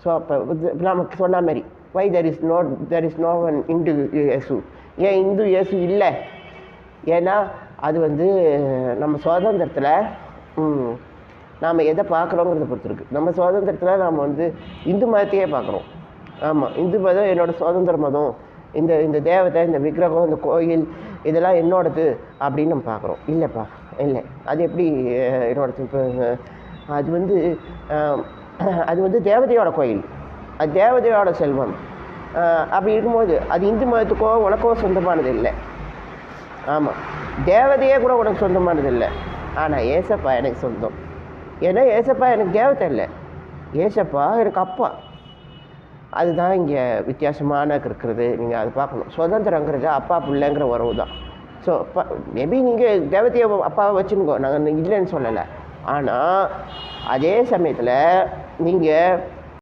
So அப்போ நமக்கு சொன்ன மாதிரி why there is no one Hindu இயேசு. ஏன் இந்து இயேசு இல்லை? ஏன்னா அது வந்து நம்ம சுதந்திரத்தில் நாம் எதை பார்க்குறோங்கிறத பொறுத்து இருக்குது. நம்ம சுதந்திரத்தில் நாம் வந்து இந்து மதத்தையே பார்க்குறோம். ஆமாம், இந்து மதம் என்னோடய சுதந்திர மதம், இந்த தேவதை, இந்த விக்கிரகம், இந்த கோயில் இதெல்லாம் என்னோடது அப்படின்னு நம்ம பார்க்குறோம். இல்லைப்பா, இல்லை, அது எப்படி என்னோடது? இப்போ அது வந்து தேவதையோட கோயில், அது தேவதையோட செல்வம். அப்படி இருக்கும்போது அது இந்து மதத்துக்கோ உனக்கோ சொந்தமானது இல்லை. ஆமாம், தேவதையே கூட உனக்கு சொந்தமானது இல்லை. ஆனால் ஏசப்பா எனக்கு சொந்தம். ஏன்னா ஏசப்பா எனக்கு தேவதை இல்லை, ஏசப்பா எனக்கு அப்பா. அதுதான் இங்கே வித்தியாசமான இருக்கிறது. நீங்கள் அதை பார்க்கணும். சுதந்திரங்கிறது அப்பா பிள்ளைங்கிற உறவு தான். ஸோ மேபி நீங்கள் தேவதையை அப்பாவை வச்சுருங்கோ, நாங்கள் இல்லைன்னு சொல்லலை. ஆனால் அதே சமயத்தில் நீங்கள்